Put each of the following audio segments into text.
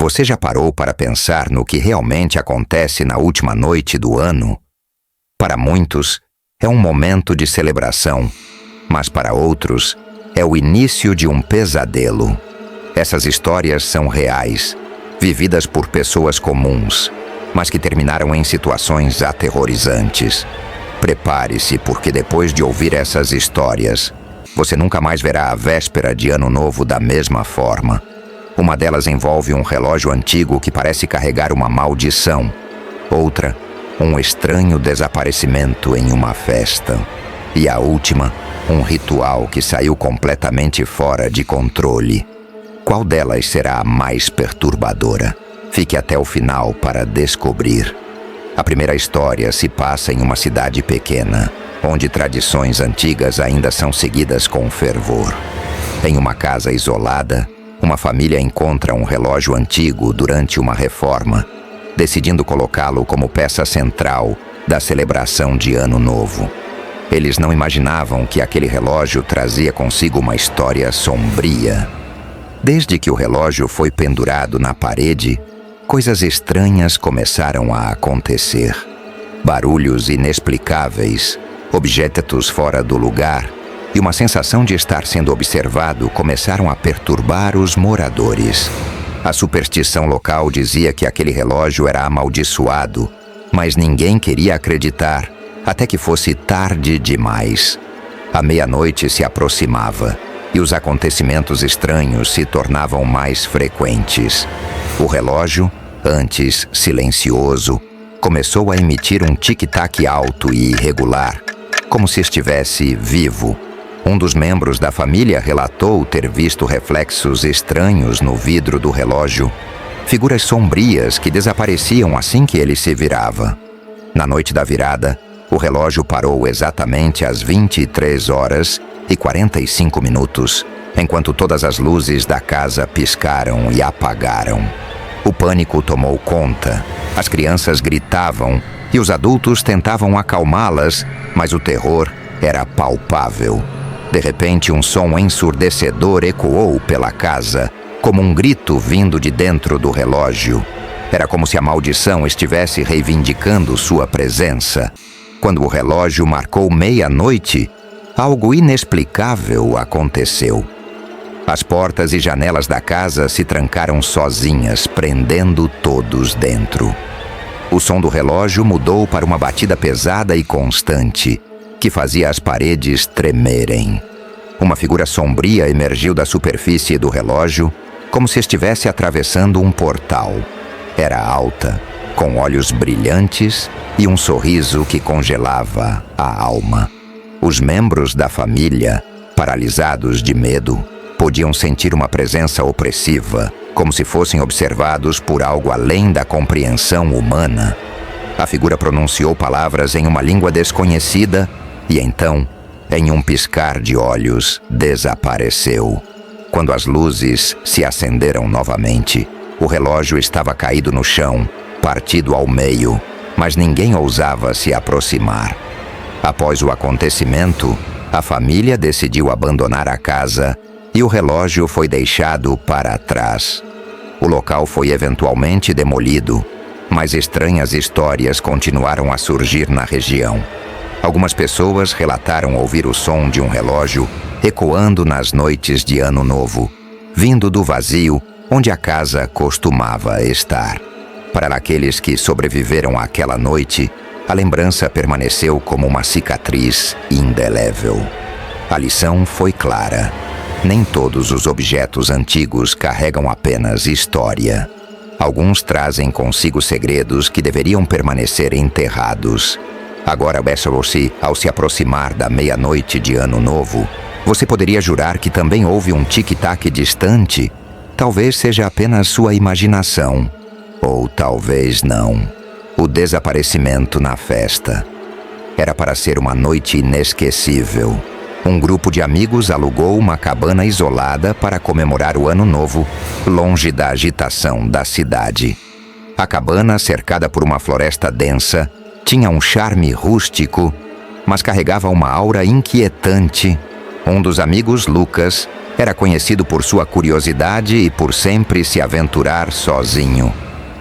Você já parou para pensar no que realmente acontece na última noite do ano? Para muitos, é um momento de celebração, mas para outros, é o início de um pesadelo. Essas histórias são reais, vividas por pessoas comuns, mas que terminaram em situações aterrorizantes. Prepare-se, porque depois de ouvir essas histórias, você nunca mais verá a véspera de Ano Novo da mesma forma. Uma delas envolve um relógio antigo que parece carregar uma maldição. Outra, um estranho desaparecimento em uma festa. E a última, um ritual que saiu completamente fora de controle. Qual delas será a mais perturbadora? Fique até o final para descobrir. A primeira história se passa em uma cidade pequena, onde tradições antigas ainda são seguidas com fervor. Em uma casa isolada, uma família encontra um relógio antigo durante uma reforma, decidindo colocá-lo como peça central da celebração de Ano Novo. Eles não imaginavam que aquele relógio trazia consigo uma história sombria. Desde que o relógio foi pendurado na parede, coisas estranhas começaram a acontecer. Barulhos inexplicáveis, objetos fora do lugar e uma sensação de estar sendo observado começaram a perturbar os moradores. A superstição local dizia que aquele relógio era amaldiçoado, mas ninguém queria acreditar, até que fosse tarde demais. A meia-noite se aproximava e os acontecimentos estranhos se tornavam mais frequentes. O relógio, antes silencioso, começou a emitir um tic-tac alto e irregular, como se estivesse vivo. Um dos membros da família relatou ter visto reflexos estranhos no vidro do relógio, figuras sombrias que desapareciam assim que ele se virava. Na noite da virada, o relógio parou exatamente às 23h45, enquanto todas as luzes da casa piscaram e apagaram. O pânico tomou conta. As crianças gritavam e os adultos tentavam acalmá-las, mas o terror era palpável. De repente, um som ensurdecedor ecoou pela casa, como um grito vindo de dentro do relógio. Era como se a maldição estivesse reivindicando sua presença. Quando o relógio marcou meia-noite, algo inexplicável aconteceu. As portas e janelas da casa se trancaram sozinhas, prendendo todos dentro. O som do relógio mudou para uma batida pesada e constante, que fazia as paredes tremerem. Uma figura sombria emergiu da superfície do relógio, como se estivesse atravessando um portal. Era alta, com olhos brilhantes e um sorriso que congelava a alma. Os membros da família, paralisados de medo, podiam sentir uma presença opressiva, como se fossem observados por algo além da compreensão humana. A figura pronunciou palavras em uma língua desconhecida e então, em um piscar de olhos, desapareceu. Quando as luzes se acenderam novamente, o relógio estava caído no chão, partido ao meio, mas ninguém ousava se aproximar. Após o acontecimento, a família decidiu abandonar a casa e o relógio foi deixado para trás. O local foi eventualmente demolido, mas estranhas histórias continuaram a surgir na região. Algumas pessoas relataram ouvir o som de um relógio ecoando nas noites de Ano Novo, vindo do vazio onde a casa costumava estar. Para aqueles que sobreviveram àquela noite, a lembrança permaneceu como uma cicatriz indelével. A lição foi clara. Nem todos os objetos antigos carregam apenas história. Alguns trazem consigo segredos que deveriam permanecer enterrados. Agora, Bessie, ao se aproximar da meia-noite de Ano Novo, você poderia jurar que também houve um tic-tac distante? Talvez seja apenas sua imaginação. Ou talvez não. O desaparecimento na festa. Era para ser uma noite inesquecível. Um grupo de amigos alugou uma cabana isolada para comemorar o Ano Novo, longe da agitação da cidade. A cabana, cercada por uma floresta densa, tinha um charme rústico, mas carregava uma aura inquietante, Um dos amigos, Lucas, era conhecido por sua curiosidade e por sempre se aventurar sozinho.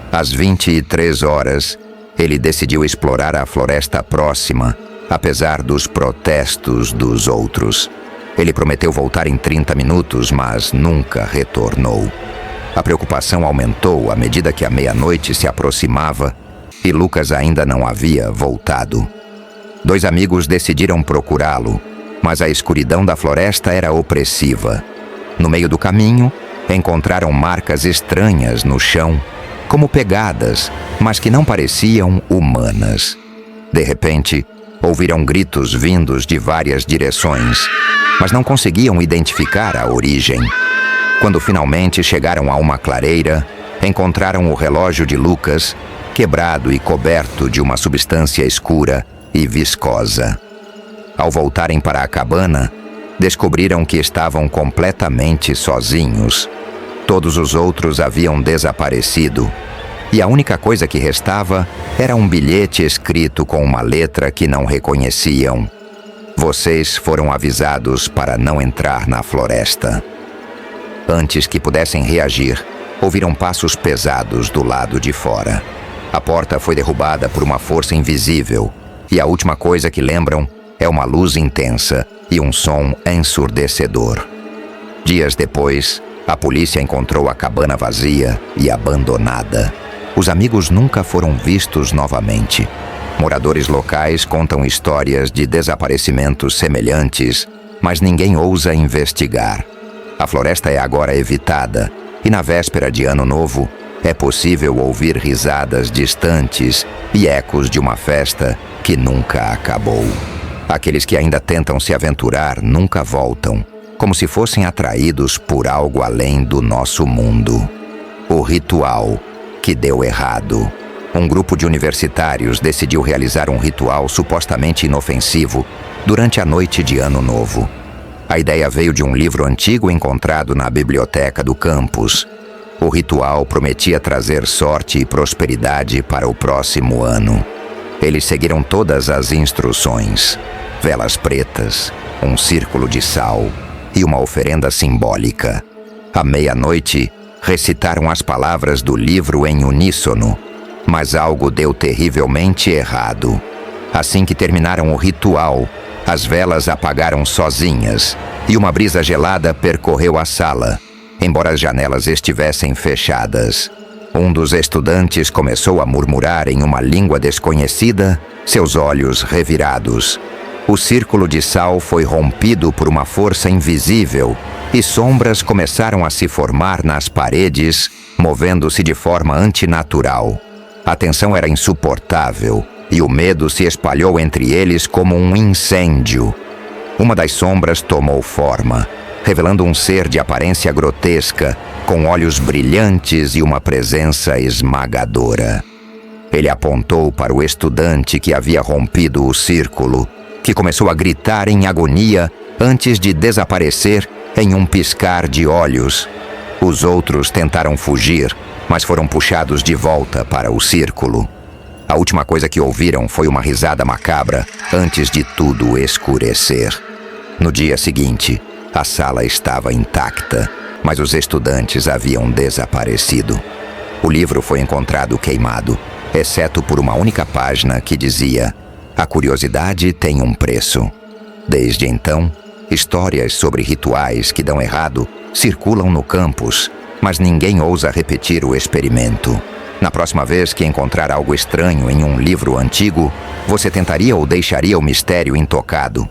Às 23 horas, ele decidiu explorar a floresta próxima, apesar dos protestos dos outros. Ele prometeu voltar em 30 minutos, mas nunca retornou. A preocupação aumentou à medida que a meia-noite se aproximava e Lucas ainda não havia voltado. 2 amigos decidiram procurá-lo, mas a escuridão da floresta era opressiva. No meio do caminho, encontraram marcas estranhas no chão, como pegadas, mas que não pareciam humanas. De repente, ouviram gritos vindos de várias direções, mas não conseguiam identificar a origem. Quando finalmente chegaram a uma clareira, encontraram o relógio de Lucas, quebrado e coberto de uma substância escura e viscosa. Ao voltarem para a cabana, descobriram que estavam completamente sozinhos. Todos os outros haviam desaparecido, e a única coisa que restava era um bilhete escrito com uma letra que não reconheciam. Vocês foram avisados para não entrar na floresta. Antes que pudessem reagir, ouviram passos pesados do lado de fora. A porta foi derrubada por uma força invisível, e a última coisa que lembram é uma luz intensa e um som ensurdecedor. Dias depois, a polícia encontrou a cabana vazia e abandonada. Os amigos nunca foram vistos novamente. Moradores locais contam histórias de desaparecimentos semelhantes, mas ninguém ousa investigar. A floresta é agora evitada, e na véspera de Ano Novo, é possível ouvir risadas distantes e ecos de uma festa que nunca acabou. Aqueles que ainda tentam se aventurar nunca voltam, como se fossem atraídos por algo além do nosso mundo. O ritual que deu errado. Um grupo de universitários decidiu realizar um ritual supostamente inofensivo durante a noite de Ano Novo. A ideia veio de um livro antigo encontrado na biblioteca do campus. O ritual prometia trazer sorte e prosperidade para o próximo ano. Eles seguiram todas as instruções: velas pretas, um círculo de sal e uma oferenda simbólica. À meia-noite, recitaram as palavras do livro em uníssono, mas algo deu terrivelmente errado. Assim que terminaram o ritual, as velas apagaram sozinhas e uma brisa gelada percorreu a sala, embora as janelas estivessem fechadas. Um dos estudantes começou a murmurar em uma língua desconhecida, seus olhos revirados. O círculo de sal foi rompido por uma força invisível e sombras começaram a se formar nas paredes, movendo-se de forma antinatural. A tensão era insuportável e o medo se espalhou entre eles como um incêndio. Uma das sombras tomou forma, revelando um ser de aparência grotesca, com olhos brilhantes e uma presença esmagadora. Ele apontou para o estudante que havia rompido o círculo, que começou a gritar em agonia antes de desaparecer em um piscar de olhos. Os outros tentaram fugir, mas foram puxados de volta para o círculo. A última coisa que ouviram foi uma risada macabra antes de tudo escurecer. No dia seguinte, a sala estava intacta, mas os estudantes haviam desaparecido. O livro foi encontrado queimado, exceto por uma única página que dizia: "A curiosidade tem um preço." Desde então, histórias sobre rituais que dão errado circulam no campus, mas ninguém ousa repetir o experimento. Na próxima vez que encontrar algo estranho em um livro antigo, você tentaria ou deixaria o mistério intocado?